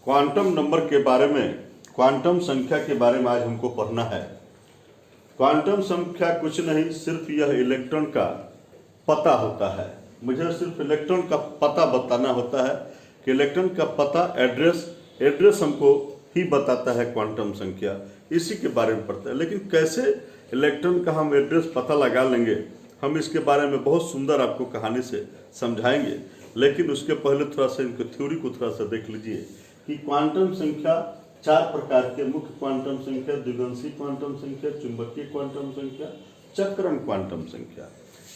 Quantum number के बारे में, क्वांटम संख्या के बारे में आज हमको पढ़ना है। क्वांटम संख्या कुछ नहीं, सिर्फ यह इलेक्ट्रॉन का पता होता है। मुझे सिर्फ इलेक्ट्रॉन का पता बताना होता है कि इलेक्ट्रॉन का पता, एड्रेस हमको ही बताता है क्वांटम संख्या, इसी के बारे में पढ़ते हैं। लेकिन कैसे इलेक्ट्रॉन का हम एड्रेस पता लगा लेंगे, हम इसके बारे में बहुत सुंदर आपको कहानी से समझाएंगे। लेकिन उसके पहले थोड़ा सा इनके थ्योरी को थोड़ा सा देख लीजिए कि क्वांटम संख्या चार प्रकार के, मुख्य क्वांटम संख्या, द्विगंशी क्वांटम संख्या, चुंबकीय क्वांटम संख्या, चक्रण क्वांटम संख्या।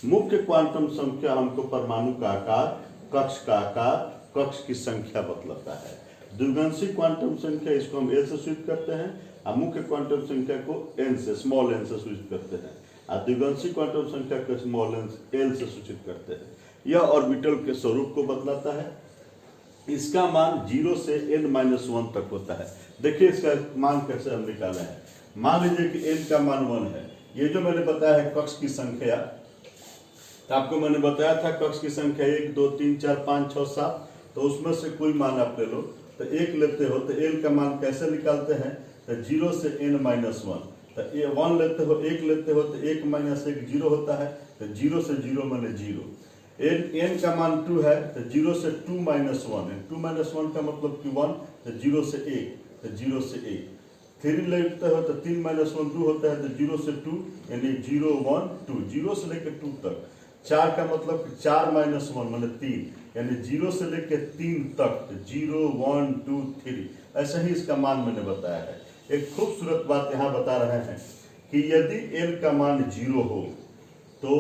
मुख्य क्वांटम संख्या हमको परमाणु का आकार, कक्ष का आकार, कक्ष की संख्या बतलाता है। द्विगंशी क्वांटम संख्या, इसको हम एल से सूचित करते हैं, और मुख्य क्वांटम संख्या को एन से, स्मॉल एन से सूचित करते हैं, और द्विगंशी क्वांटम संख्या को स्मॉल एल से सूचित करते हैं। यह ऑर्बिटल के स्वरूप को बतलाता है। इसका मान 0 से n-1 तक होता है। देखिए इसका मान कैसे हम निकाले हैं। मान लीजिए कि n का मान 1 है। ये जो मैंने बताया है कक्ष की संख्या, तो आपको मैंने बताया था कक्ष की संख्या 1 2 3 4 5 6 7, तो उसमें से कोई मान आप ले लो। तो 1 लेते हो तो n का मान कैसे निकालते हैं, तो 0 से n-1। तो 1 लेते हो, 1 लेते हो तो 1 - 1 0 होता है, तो 0 से 0 माने 0। n का मान 2 है, तो 0 से 2 - 1 है। 2 - 1 का मतलब कि 1, तो 0 से 1, तो 0 से 1। 3 लेते हो तो 3 - 1 2 होता है, तो 0 से 2 यानी 0 1 2, 0 से लेकर 2 तक। 4 का मतलब कि 4 - 1 माने 3, यानी 0 से लेकर 3 तक, तो 0 1 2 3। ऐसा ही इसका मान मैंने बताया है। एक खूबसूरत बात यहाँ बता रहे हैं कि यदि n का मान 0 हो तो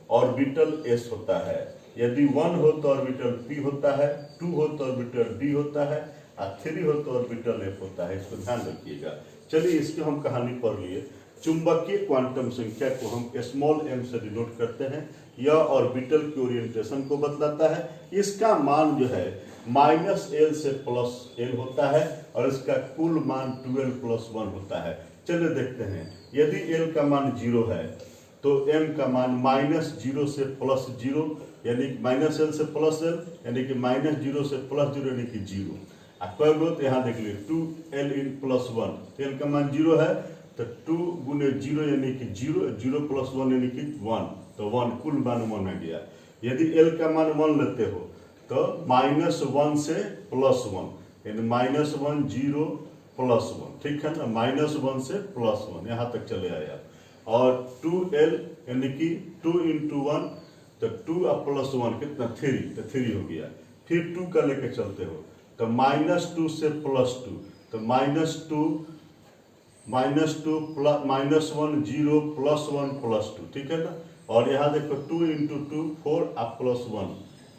ऑर्बिटल s होता है, यदि 1 हो तो ऑर्बिटल p होता है, 2 हो तो ऑर्बिटल d होता है, और 3 हो तो ऑर्बिटल f होता है। इसको ध्यान रखिएगा। चलिए इसकी हम कहानी पढ़ लिए। चुंबकीय क्वांटम संख्या को हम स्मॉल m से डिनोट करते हैं। यह ऑर्बिटल के ओरिएंटेशन को बतलाता है। इसका मान जो है -l से +l होता है, और इसका कुल मान 12 + 1 होता है। चलिए देखते हैं। यदि l का मान 0 है तो m का मान -0 से +0 यानी -l से +l यानी कि -0 से +0 यानी कि 0। कोई तो यहाँ देख लीजिए 2l + 1, l का मान 0 है तो 2 × 0 यानी कि 0, 0 + 1 यानी कि 1, तो 1, कुल मान 1 आ गया। यदि l का मान 1 लेते हो तो -1 से +1 यानी -1 0 +1, ठीक है ना, -1 से +1 यहाँ तक चले आए आप। और 2l यानी कि 2 × 1, तो 2 और +1 कितना 3, तो 3 हो गया। फिर 2 का लेके चलते हो तो -2 से +2, तो -2 -1 0 +1 +2, ठीक है ना। और यहाँ देखो 2 × 2 4 और +1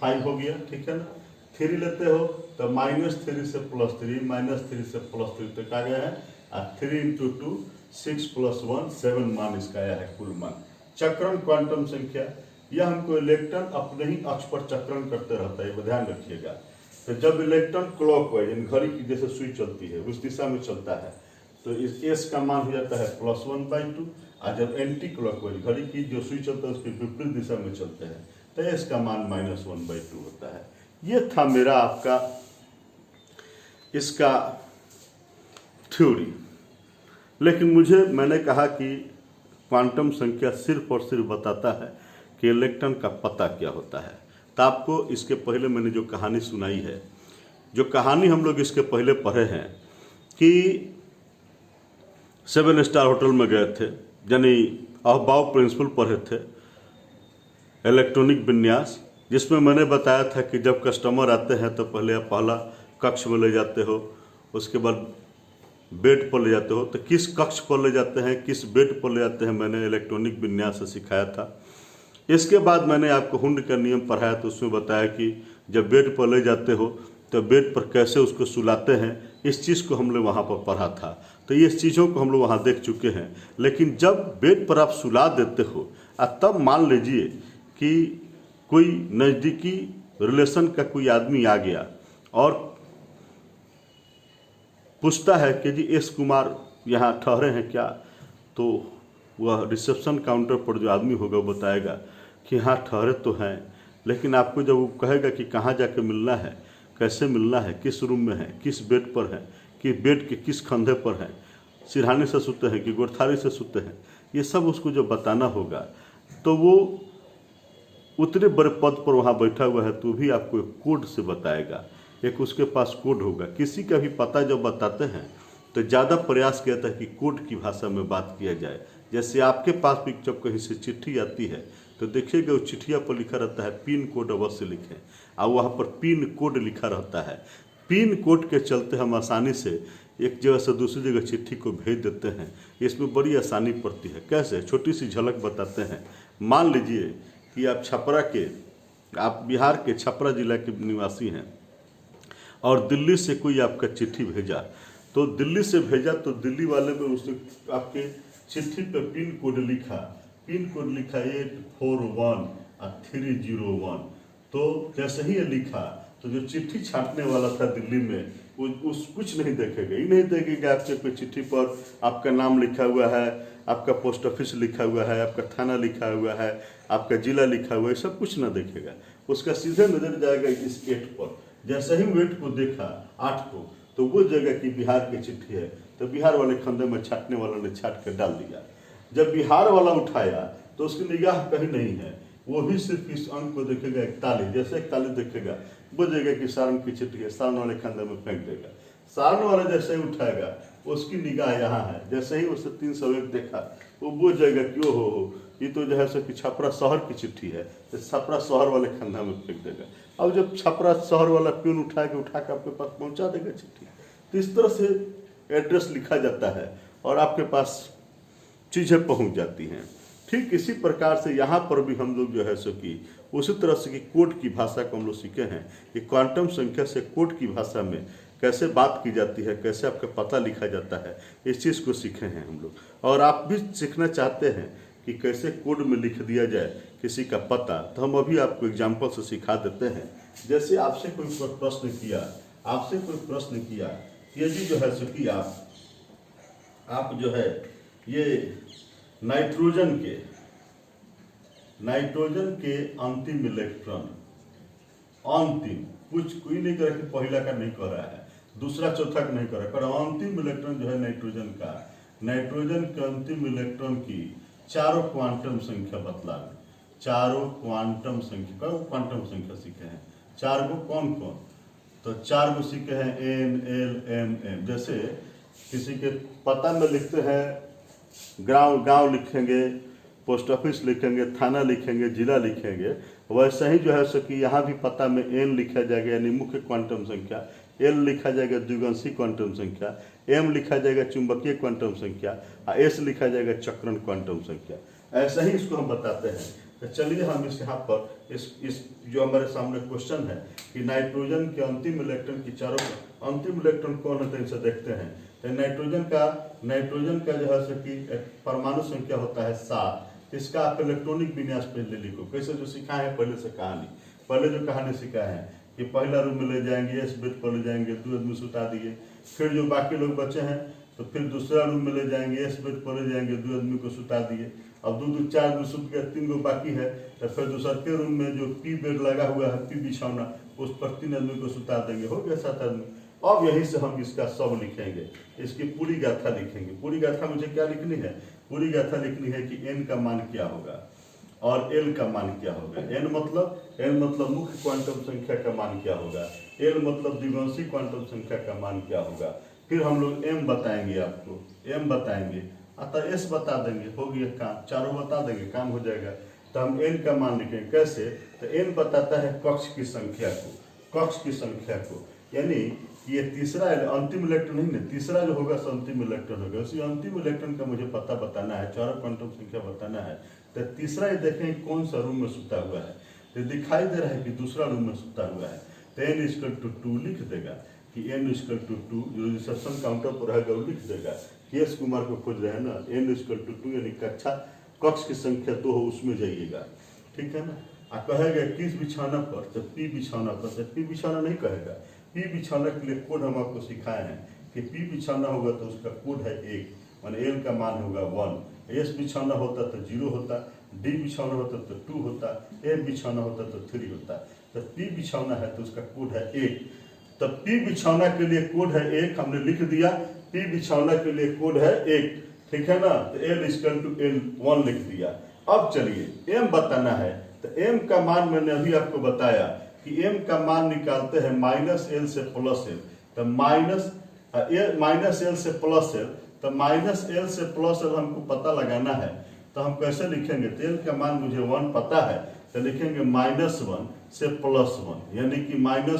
5 हो गया, ठीक है ना। 3 लेते हो तो -3 से +3, -3 से +3 तक आ गया है, और 3 × 2 6 + 1 7 मान इसका आया है, कुल मान। चक्रण क्वांटम संख्या, यह हमको इलेक्ट्रॉन अपने ही अक्ष पर चक्रण करते रहता है, ध्यान रखिएगा। तो जब इलेक्ट्रॉन क्लॉकवाइज यानी घड़ी की जैसे सुई चलती है उस दिशा में चलता है, तो इस s का मान हो जाता है +1/2, और जब एंटी क्लॉकवाइज घड़ी की जो सुई चलता है उसके विपरीत दिशा में चलते हैं तो s का मान -1/2 होता है। ये था मेरा आपका इसका थ्योरी। लेकिन मैंने कहा कि क्वांटम संख्या सिर्फ और सिर्फ बताता है कि इलेक्ट्रॉन का पता क्या होता है। तो आपको इसके पहले मैंने जो कहानी सुनाई है, जो कहानी हम लोग इसके पहले पढ़े हैं कि 7 स्टार होटल में गए थे, यानी अहबाव प्रिंसिपल पढ़े थे, इलेक्ट्रॉनिक विन्यास, जिसमें मैंने बताया था कि जब कस्टमर आते हैं तो पहले आप पहला कक्ष में ले जाते हो, उसके बाद बेड पर ले जाते हो। तो किस कक्ष पर ले जाते हैं, किस बेड पर ले जाते हैं, मैंने इलेक्ट्रॉनिक विन्यास से सिखाया था। इसके बाद मैंने आपको हुंड का नियम पढ़ाया, तो उसमें बताया कि जब बेड पर ले जाते हो तो बेड पर कैसे उसको सुलाते हैं, इस चीज़ को हम लोग वहाँ पर पढ़ा था। तो ये चीज़ों को हम लोग वहाँ देख चुके हैं। लेकिन जब बेड पर आप सुला देते हो और तब मान लीजिए कि कोई नज़दीकी रिलेशन का कोई आदमी आ गया और पूछता है कि जी एस कुमार यहाँ ठहरे हैं क्या, तो वह रिसेप्शन काउंटर पर जो आदमी होगा वो बताएगा कि हाँ ठहरे तो हैं, लेकिन आपको जब वो कहेगा कि कहाँ जाके मिलना है, कैसे मिलना है, किस रूम में है, किस बेड पर है, कि बेड के किस कंधे पर है, सिरहाने से सोते हैं कि गोरथारी से सोते हैं, ये सब उसको जो बताना होगा तो वो उतने बड़े पद पर वहाँ बैठा हुआ है तो भी आपको एक कोड से बताएगा, एक उसके पास कोड होगा। किसी का भी पता जब बताते हैं तो ज़्यादा प्रयास किया जाता है कि कोड की भाषा में बात किया जाए। जैसे आपके पास भी जब कहीं से चिट्ठी आती है तो देखिएगा उस चिट्ठिया पर लिखा रहता है पिन कोड अवश्य लिखें, और वहाँ पर पिन कोड लिखा रहता है। पिन कोड के चलते हम आसानी से एक जगह से दूसरी जगह चिट्ठी को भेज देते हैं। इसमें बड़ी आसानी पड़ती है। कैसे, छोटी सी झलक बताते हैं। मान लीजिए कि आप बिहार के छपरा जिला के निवासी हैं और दिल्ली से कोई आपका चिट्ठी भेजा, तो दिल्ली से भेजा तो दिल्ली वाले में उसने आपके चिट्ठी पे पिन कोड लिखा 841 और 301। तो जैसे ही ये लिखा तो जो चिट्ठी छापने वाला था दिल्ली में वो कुछ नहीं देखेगा, ही नहीं देखेगा आपके कोई चिट्ठी पर आपका नाम लिखा हुआ है, आपका पोस्ट ऑफिस लिखा हुआ है, आपका थाना लिखा हुआ है, आपका जिला लिखा हुआ है, सब कुछ ना देखेगा। उसका सीधे नजर जाएगा इस 8 पर। जैसे ही 8 को देखा 8 को, तो वो जगह की बिहार की चिट्ठी है, तो बिहार वाले खंडे में छाटने वाला ने छाट कर डाल दिया। जब बिहार वाला उठाया तो उसकी निगाह कहीं नहीं है, वो भी सिर्फ इस अंक को देखेगा 41। जैसे 41 देखेगा वो जगह की सारण की चिट्ठी है, सारण वाले खंडे में फेंक देगा। सारण वाला जैसे ही उठाएगा उसकी निगाह यहाँ है, जैसे ही उसे 301 देखा वो जगह क्यों हो ये तो जो है सो कि छपरा शहर की चिट्ठी है, तो छपरा शहर वाले खंडा में फेंक देगा। अब जब छपरा शहर वाला पिन उठा के आपके पास पहुंचा देगा चिट्ठी। तो इस तरह से एड्रेस लिखा जाता है और आपके पास चीज़ें पहुंच जाती हैं। ठीक इसी प्रकार से यहाँ पर भी हम लोग जो है सो कि उसी तरह से कि कोड की भाषा को हम लोग सीखे हैं कि क्वांटम संख्या से कोड की भाषा में कैसे बात की जाती है, कैसे आपका पता लिखा जाता है, इस चीज़ को सीखे हैं हम लोग। और आप भी सीखना चाहते हैं कि कैसे कोड में लिख दिया जाए किसी का पता, तो हम अभी आपको एग्जाम्पल से सिखा देते हैं। जैसे आपसे कोई प्रश्न किया ये जी जो है सो कि आप जो है ये नाइट्रोजन के अंतिम इलेक्ट्रॉन, अंतिम कुछ कोई नहीं कर रहा, पहला का नहीं कर रहा है, दूसरा चौथा का नहीं कर रहा, पर अंतिम इलेक्ट्रॉन जो है नाइट्रोजन के अंतिम इलेक्ट्रॉन की चारों क्वांटम संख्या बतलावे। चारों क्वांटम संख्या सीखे हैं। 4 को कौन, तो 4 को सीखे हैं N L M M। जैसे किसी के पता में लिखते हैं गांव लिखेंगे, पोस्ट ऑफिस लिखेंगे, थाना लिखेंगे, जिला लिखेंगे, वैसे ही जो है सो कि यहाँ भी पता में N लिखा जाएगा यानी मुख्य क्वांटम संख्या, L लिखा जाएगा द्विगंशी क्वांटम संख्या, M लिखा जाएगा चुंबकीय क्वांटम संख्या, S लिखा जाएगा चक्रण क्वांटम संख्या। ऐसा ही इसको हम बताते हैं। तो चलिए हम इस यहाँ पर इस जो हमारे सामने क्वेश्चन है कि नाइट्रोजन के अंतिम इलेक्ट्रॉन की चारों अंतिम इलेक्ट्रॉन कौन है, तो इनसे देखते हैं। तो नाइट्रोजन का जो है सो कि परमाणु संख्या होता है 7। इसका आप इलेक्ट्रॉनिक विन्यास पहले लिखो, कैसे जो सिखाए हैं पहले से पहले जो कहानी सिखाए हैं कि पहला रूम में ले जाएंगे, S बेड पर ले जाएंगे, 2 आदमी सुता दिए, फिर जो बाकी लोग बचे हैं तो फिर दूसरा रूम में ले जाएंगे, S बेड पर ले जाएंगे, 2 आदमी को सुता दिए। अब 2 4 आदमी सुत गए, 3 गो बाकी है, तो फिर दूसरे रूम में जो P बेड लगा हुआ है, P बिछौना, उस पर 3 आदमी को सुता देंगे, हो गया 7 आदमी। अब यहीं से हम इसका सब लिखेंगे, इसकी पूरी गाथा लिखेंगे। पूरी गाथा मुझे क्या लिखनी है, पूरी गाथा लिखनी है कि n का मान क्या होगा और l का मान क्या होगा। n मतलब मुख्य क्वांटम संख्या का मान क्या होगा, l मतलब द्विगंशी क्वांटम संख्या का मान क्या होगा। फिर हम लोग m बताएंगे, आपको m बताएंगे, अतः s बता देंगे, हो गया काम, चारों बता देंगे, काम हो जाएगा। तो हम n का मान लिखेंगे कैसे, तो n बताता है कक्ष की संख्या को, यानी ये तीसरा अंतिम इलेक्ट्रॉन नहीं ना, तीसरा जो होगा सो अंतिम इलेक्ट्रॉन होगा, उसी अंतिम इलेक्ट्रॉन का मुझे पता बताना है, चारों क्वांटम संख्या बताना है। तो तीसरा ये देखें कौन सा रूम में सुता हुआ है, तो दिखाई दे रहा है कि दूसरा रूम में सुता हुआ है। तो n=2 लिख देगा कि n=2, जो रिसेप्शन काउंटर पर रहेगा वो लिख देगा। केएस कुमार को खोज रहे हैं ना, n=2 यानी कक्ष की संख्या 2 हो, उसमें जाइएगा, ठीक है ना। आ कहेगा किस बिछौना पर, तो P बिछौना पर, तो P बिछौना नहीं कहेगा। P बिछौना के लिए कोड हम आपको सिखाए हैं कि P बिछौना होगा तो उसका कोड है 1, माने L का मान होगा 1, S बिछौना होता तो 0 होता, D बिछौना होता तो 2 होता, M बिछौना होता तो 3 होता। तो P बिछौना है तो उसका कोड है 1। तो पी बिछौना के लिए कोड है 1, हमने लिख दिया। पी बिछौना के लिए कोड है 1, ठीक है ना। तो L इक्वल टू L1 लिख दिया। अब चलिए M बताना है, तो M का मान मैंने अभी आपको बताया कि M का मान निकालते हैं -L से +L। तो -L से +L, तो -L से +L हमको पता लगाना है, तो हम कैसे लिखेंगे? तो L का मान मुझे 1 पता है, तो लिखेंगे -1 से +1, यानी कि -1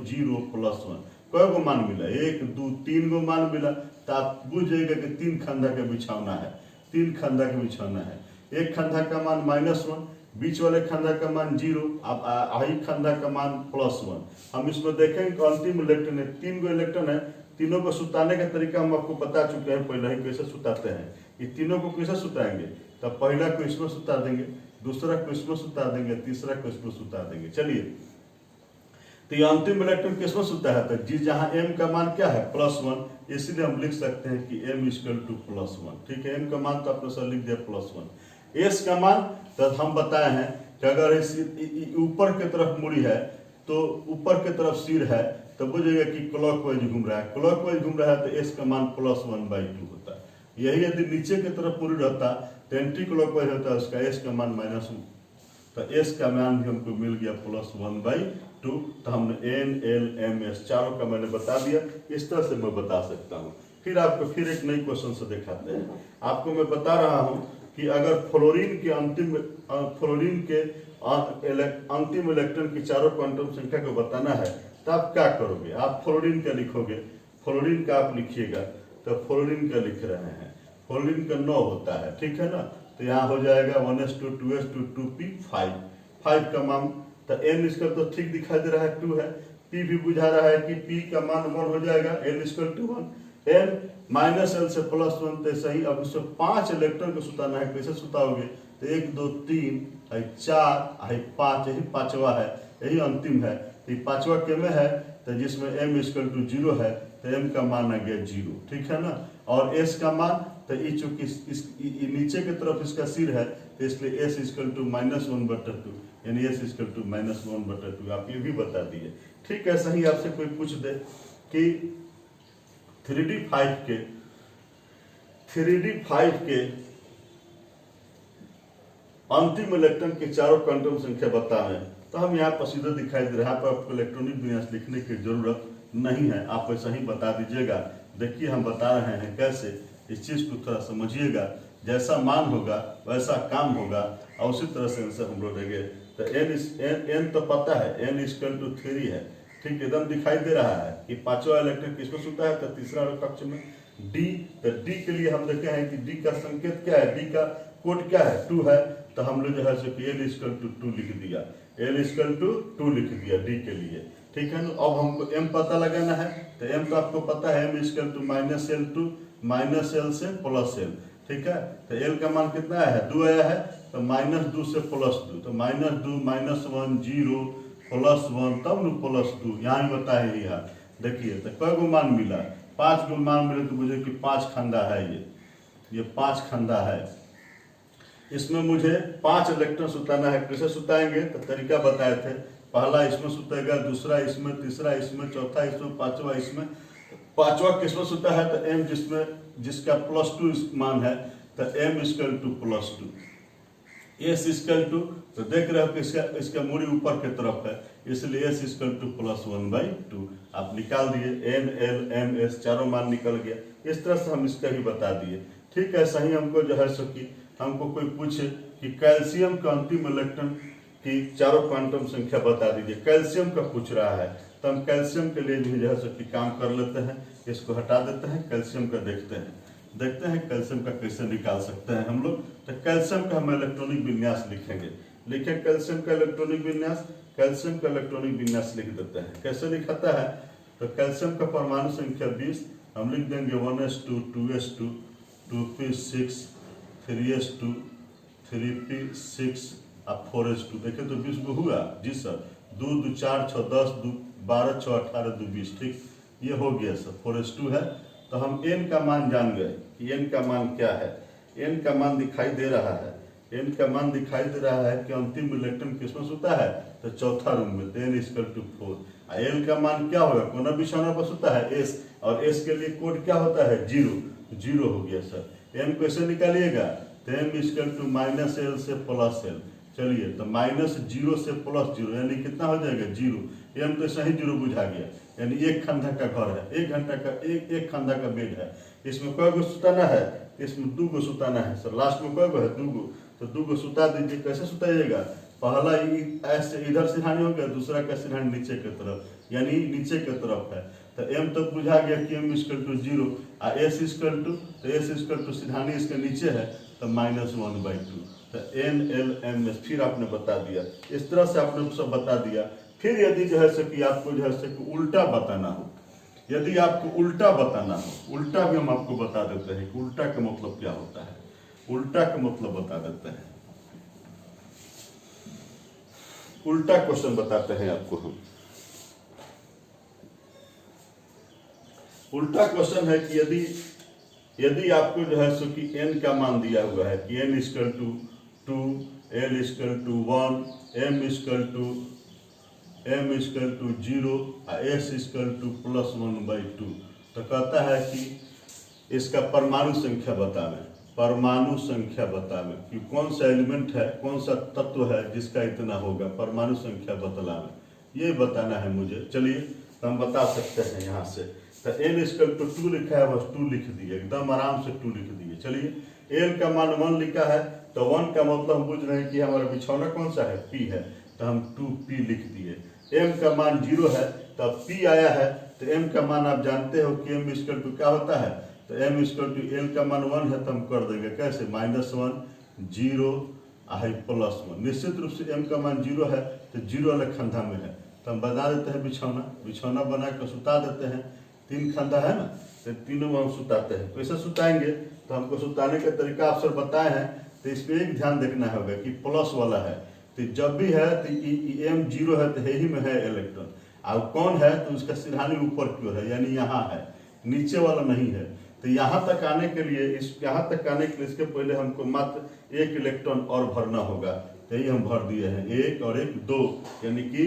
0 +1। कई गो मान मिला? 1 2 3 गो मान मिला। तो आप बुझेगा कि 3 खंधा का बिछौना है, 3 खंधा का बिछौना है। एक खंधा का मान -1, बीच वाले खंधा का मान 0, अब आई खंधा का मान +1। हम इसमें देखेंगे कि अंतिम इलेक्ट्रॉन है, 3 गो इलेक्ट्रॉन है। तीनों को सुताने का तरीका हम आपको बता चुके हैं पहले ही, कैसे सुताते हैं। ये तीनों को कैसे सुताएंगे? तो पहला को इसमें सुता देंगे, दूसरा को इसमें सुता देंगे, तीसरा को इसमें सुता देंगे। चलिए, तो ये अंतिम इलेक्ट्रॉन किसमें सुता है? तो जी जहां M का मान क्या है? +1, इसलिए हम लिख सकते हैं कि M इक्वल टू +1। ठीक है, M का मान तो आपने सर लिख दिया +1। S का मान तो हम बताए हैं कि अगर इस ऊपर की तरफ मुड़ी है तो ऊपर की तरफ सिर है, तो बुझेगा कि क्लॉकवाइज घूम रहा है। क्लॉकवाइज घूम रहा है तो S का मान +1/2 होता है। यही यदि नीचे की तरफ मुड़ी रहता तो एंटी क्लॉकवाइज होता है, उसका S का मान -1, तो S का मान भी हमको मिल गया +1/2। तो हमने N L M S चारों का मैंने बता दिया। इस तरह से मैं बता सकता हूँ। फिर आपको फिर एक नई क्वेश्चन से दिखाते हैं। आपको मैं बता रहा हूँ कि अगर फ्लोरीन के अंतिम इलेक्ट्रॉन की चारों क्वांटम संख्या को बताना है, तो आप क्या करोगे? आप फ्लोरीन का लिखोगे, फ्लोरीन का आप लिखिएगा। तो फ्लोरीन का लिख रहे हैं, फ्लोरीन का 9 होता है, ठीक है ना। तो यहाँ हो जाएगा 1s2 2s2 2p 5 का मान। तो n इसका तो ठीक दिखाई दे रहा है 2 है, p भी बुझा रहा है कि p का मान 1 हो जाएगा, n equal to 1। n -L से +1, तो सही। अब इसमें 5 इलेक्ट्रॉन को सुताना है, कैसे सुताओगे? तो 1 2 3 4 5, यही पांचवा है, यही अंतिम है। तो ये पांचवा के में है, तो जिसमें m इक्वल टू 0 है, तो m का मान आ गया 0, ठीक है ना। और s का मान, तो ये चूंकि नीचे की तरफ इसका सिर है, तो इसलिए s इक्वल टू -1/2, यानी s इक्वल टू -1/2। आप ये भी बता दिए। ठीक है, सही। आपसे कोई पूछ दे कि 3D5 के अंतिम इलेक्ट्रॉन के चारों क्वांटम संख्या बताएं, तो हम यहाँ पर सीधे दिखाई दे रहा है, पर आपको इलेक्ट्रॉनिक विन्यास लिखने की जरूरत नहीं है, आप वैसा ही बता दीजिएगा। देखिए हम बता रहे हैं कैसे, इस चीज को थोड़ा समझिएगा। जैसा मान होगा वैसा काम होगा, और उसी तरह से आंसर हम लोग देंगे। तो n तो पता है, n इक्वल टू 3 है, ठीक, एकदम दिखाई दे रहा है कि पांचवा इलेक्ट्रॉन किसमें सुता है? तो तीसरा कक्ष में D। तो D के लिए हम देखे हैं कि D का संकेत क्या है, D का कोड क्या है? 2 है। तो हम लोग जो है सो L इक्वल टू 2 लिख दिया, L इक्वल टू 2 लिख दिया D के लिए, ठीक है ना। अब हमको M पता लगाना है, तो M तो आपको पता है, M इक्वल टू -L से +L, ठीक है। तो L का मान कितना है? 2 आया है, तो -2 से +2, तो -2 -1 0 +1, तब न +2, यहाँ ही बताए यहाँ। देखिए तो कई गो मान मिला? 5 गो मान मिले, तो मुझे कि 5 खंडा है, ये 5 खंडा है। इसमें मुझे 5 इलेक्ट्रॉन सुताना है। कैसे सुताएंगे? तो तरीका बताए थे। पहला इसमें सुतेगा, दूसरा इसमें, तीसरा इसमें, चौथा इसमें, पांचवा इसमें। पांचवा किसमें सुता है? तो M जिसका +2 मान है, तो M equal to +2, S equal to, तो देख रहे हो कि इसका मूड़ी ऊपर की तरफ है, इसलिए S इक्वल टू +1/2। आप निकाल दिए, N L M S चारों मान निकल गया। इस तरह से हम इसका ही बता दिए। ठीक है, सही। हमको जो है सो कि हमको कोई पूछे कि कैल्शियम का अंतिम इलेक्ट्रॉन की चारों क्वांटम संख्या बता दीजिए, कैल्शियम का पूछ रहा है, तो हम कैल्शियम के लिए भी जो है सो कि काम कर लेते हैं। इसको हटा देते हैं, कैल्शियम का देखते हैं कैल्शियम का कैसे निकाल सकते हैं हम लोग। तो कैल्शियम का हम इलेक्ट्रॉनिक विन्यास लिखेंगे। लिखें कैल्शियम का इलेक्ट्रॉनिक विन्यास, कैल्शियम का इलेक्ट्रॉनिक विन्यास लिख देते हैं। कैसे लिखाता है? तो कैल्शियम का परमाणु संख्या 20, हम लिख देंगे 1s2 2s2 2p6 3s2 3p6 और 4s2। देखें तो 20 हुआ जी सर। 2 2 4 6 10 2 12 6 18 2 20, ठीक, ये हो गया सर। 4s2 है। तो हम n का मान जान गए कि n का मान क्या है। n का मान दिखाई दे रहा है, n का मान दिखाई दे रहा है कि अंतिम इलेक्ट्रॉन किसमें सुता है? तो चौथा रूम में, n इक्वल टू 4। एल का मान क्या होगा, कोना बिछौना बस होता है एस, और एस के लिए कोड क्या होता है 0, 0 हो गया सर। एम कैसे निकालिएगा, तो M equal to minus L से प्लस एल। चलिए तो -0 से +0 यानी कितना हो जाएगा 0। एम तो सही 0 बुझा गया, यानी एक खंधा का घर है, एक घंटा का एक खंधा का बेड है। इसमें कै गो सुताना है, इसमें 2 गो सुताना है सर। लास्ट में कै गो है 2 गो, तो 2 गो सुता दीजिए। कैसे सुताइएगा, पहला ऐसे इधर सिरहानी हो गया, दूसरा का सिरहानी नीचे की तरफ, यानी नीचे की तरफ है। तो एम तो बुझा गया कि एम इक्वल टू 0 और एस इक्वल टू, तो एस इक्वल टू सिरहानी इसके नीचे है तो -1/2। तो एन एल एम एस फिर आपने बता दिया, इस तरह से आपने सब बता दिया। फिर यदि जो है सो कि आपको जो है सो कि उल्टा बताना हो, यदि आपको उल्टा बताना हो, उल्टा भी हम आपको बता देते हैं कि उल्टा का मतलब क्या होता है। उल्टा का मतलब बता देते हैं, उल्टा क्वेश्चन बताते हैं आपको हम। उल्टा क्वेश्चन है कि यदि आपको जो है सो कि n का मान दिया हुआ है कि n equal to 2, l equal to 1, m equal to 0 और s इक्वल टू +1/2, तो कहता है कि इसका परमाणु संख्या बतावें। परमाणु संख्या बतावें कि कौन सा एलिमेंट है, कौन सा तत्व है जिसका इतना होगा, परमाणु संख्या बतलावें, ये बताना है मुझे। चलिए तो हम बता सकते हैं यहाँ से। तो n इक्वल टू 2 लिखा है, बस 2 लिख दिए, एकदम आराम से 2 लिख दिए। चलिए l का मान 1 लिखा है, तो 1 का मतलब हम बुझ रहे हैं कि हमारा बिछौना कौन सा है, p है, तो हम 2p लिख दिए। m का मान 0 है, तब p आया है, तो m का मान आप जानते हो कि m इक्वल टू क्या होता है, तो m इक्वल टू l का मान 1 है, तो हम कर देंगे कैसे, -1 0 +1। निश्चित रूप से m का मान 0 है, तो 0 वाले खंधा में है, तो हम बना देते हैं बिछौना, बिछौना बना कर सुता देते हैं। 3 खंधा है ना, तो तीनों में हम सुताते हैं। कैसे सुताएंगे, तो हमको सुताने का तरीका आप सर बताए हैं, तो इसमें एक ध्यान देखना होगा कि प्लस वाला है, तो जब भी है तो m 0 है, तो ही में है इलेक्ट्रॉन, अब कौन है तो उसका सिरहानी ऊपर की ओर है, यानी यहाँ है, नीचे वाला नहीं है। तो यहाँ तक आने के लिए, यहाँ तक आने के लिए इसके पहले हमको मात्र 1 इलेक्ट्रॉन और भरना होगा, तो यही हम भर दिए हैं, 1 और 1 2, यानी कि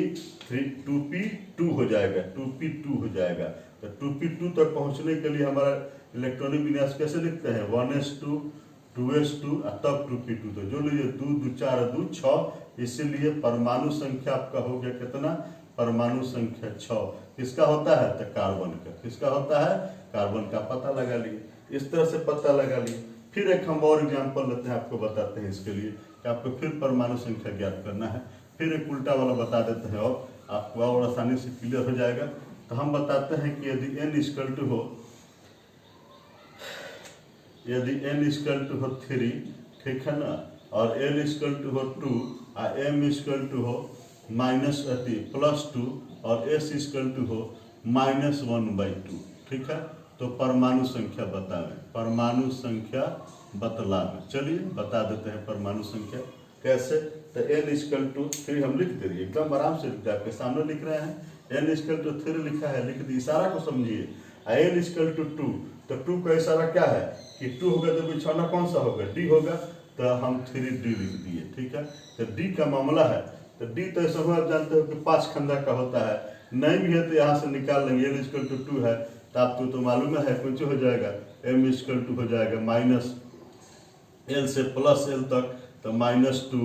2p2 हो जाएगा, 2p2 हो जाएगा। तो 2p2 तक पहुंचने के लिए हमारा इलेक्ट्रॉनिक विन्यास कैसे लिखते हैं, 1s2 2s2 तब 2p2। तो जो लीजिए 2 2 4 2 6, इसीलिए परमाणु संख्या आपका हो गया कितना, परमाणु संख्या 6। किसका होता है, तो कार्बन का। किसका होता है, कार्बन का। पता लगा लिए, इस तरह से पता लगा लिए। फिर एक हम और एग्जाम्पल लेते हैं, आपको बताते हैं इसके लिए कि आपको फिर परमाणु संख्या ज्ञात करना है। फिर एक उल्टा वाला बता देते हैं और आपको और आसानी से क्लियर हो जाएगा। तो हम बताते हैं कि यदि n इक्वल टू हो, यदि n इक्वल टू हो 3, ठीक है ना, और l इक्वल टू हो 2 और m इक्वल टू हो +2 और s इक्वल टू हो -1/2, ठीक है। तो परमाणु संख्या बतावें, परमाणु संख्या बतलावें। चलिए बता देते हैं परमाणु संख्या कैसे। तो n इक्वल टू 3 हम लिख दे रही, एकदम आराम से लिखते हैं, आपके सामने लिख रहे हैं। n इक्वल टू 3 लिखा है, लिख दी, इशारा को समझिए। n इक्वल टू 2, तो 2 का इशारा क्या है कि 2 होगा तो बिछौना कौन सा होगा, d होगा, तो हम 3d लिख दिए, ठीक है। तो d का मामला है, तो d तो ऐसा हुआ, आप जानते हो कि 5 खंधा का होता है, नहीं भी है तो यहाँ से निकाल लेंगे। n इक्वल टू 2 है, तो आपको तो मालूम है कुछ हो जाएगा, m इक्वल टू हो जाएगा -l से +l तक, तो -2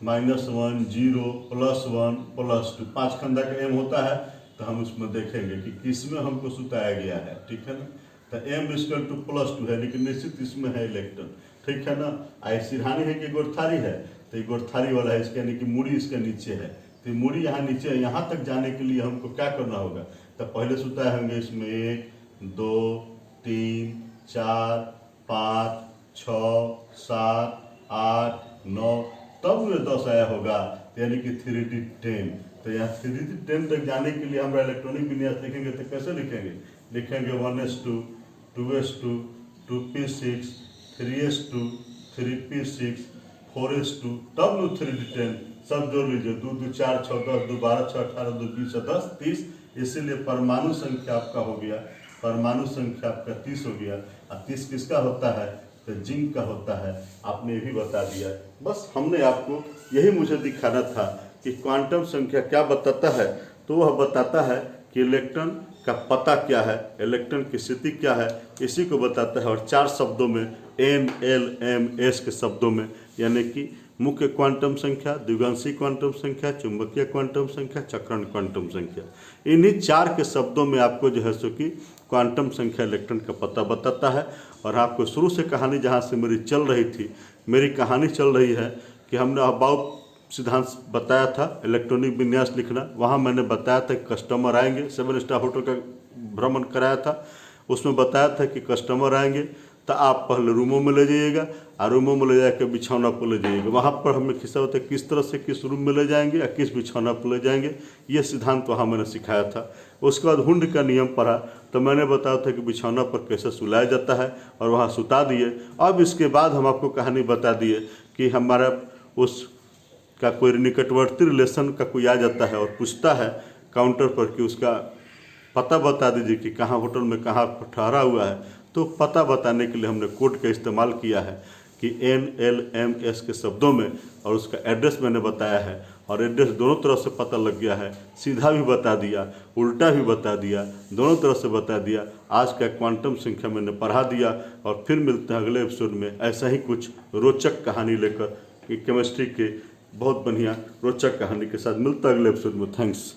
-1 0 +1 +2, 5 खंधा का m होता है। तो हम उसमें देखेंगे कि किसमें हमको सुताया गया है, ठीक है ना। तो m इक्वल टू +2 है, लेकिन निश्चित इसमें है इलेक्ट्रॉन, ठीक है ना। आई सिरहानी है कि गोरथारी है, तो ये गोरथारी वाला है, इसके यानी कि मूड़ी इसके नीचे है। तो मूड़ी यहाँ नीचे है, यहाँ तक जाने के लिए हमको क्या करना होगा, तो पहले सुताए होंगे इसमें 1 2 3 4 5 6 7 8 9, तब ये 10 आया होगा, यानी कि 3d 10। तो यहाँ 3d 10 तक जाने के लिए हमारा इलेक्ट्रॉनिक विन्यास लिखेंगे, तो कैसे लिखेंगे, लिखेंगे 1s2 2s2 2p6 3s2 3p6 4s2, तब लो 3d 10, सब जोड़ लीजिए, 2 2 4 6 10 2 12 6 18 2 20 10 30, इसीलिए परमाणु संख्या आपका हो गया, परमाणु संख्या आपका 30 हो गया। और 30 किसका होता है, तो जिंक का होता है। आपने ये भी बता दिया, बस हमने आपको यही मुझे दिखाना था कि क्वांटम संख्या क्या बताता है। तो वह बताता है कि इलेक्ट्रॉन का पता क्या है, इलेक्ट्रॉन की स्थिति क्या है, इसी को बताता है। और 4 शब्दों में N, L, M, S के शब्दों में, यानी कि मुख्य क्वांटम संख्या, द्विगांशी क्वांटम संख्या, चुंबकीय क्वांटम संख्या, चक्रण क्वांटम संख्या, इन्हीं 4 के शब्दों में आपको जो है सो कि क्वांटम संख्या इलेक्ट्रॉन का पता बताता है। और आपको शुरू से कहानी जहाँ से मेरी चल रही थी, मेरी कहानी चल रही है कि हमने अबाउट सिद्धांत बताया था, इलेक्ट्रॉनिक विन्यास लिखना, वहाँ मैंने बताया था कि कस्टमर आएंगे, 7 स्टार होटल का भ्रमण कराया था, उसमें बताया था कि कस्टमर आएंगे तो आप पहले रूमों में ले जाइएगा और रूमों में ले जाकर बिछौना पर ले जाइएगा। वहाँ पर हमें खिस्सा होता है किस तरह से किस रूम में ले जाएंगे या किस बिछौना पर ले जाएंगे, ये सिद्धांत वहाँ मैंने सिखाया था। उसके बाद हुंड का नियम पढ़ा तो मैंने बताया था कि बिछौना पर कैसे सुलाया जाता है और वहाँ सुता दिए। अब इसके बाद हम आपको कहानी बता दिए कि हमारा उस का कोई निकटवर्ती रिलेशन का कोई आ जाता है और पूछता है काउंटर पर कि उसका पता बता दीजिए कि कहाँ होटल में कहाँ ठहरा हुआ है, तो पता बताने के लिए हमने कोड का इस्तेमाल किया है कि N, L, M, S के शब्दों में, और उसका एड्रेस मैंने बताया है। और एड्रेस दोनों तरफ से पता लग गया है, सीधा भी बता दिया, उल्टा भी बता दिया, दोनों तरफ से बता दिया। आज का क्वांटम संख्या मैंने पढ़ा दिया। और फिर मिलते हैं अगले एपिसोड में ऐसा ही कुछ रोचक कहानी लेकर, कि केमिस्ट्री के बहुत बढ़िया रोचक कहानी के साथ मिलता है अगले एपिसोड में। थैंक्स।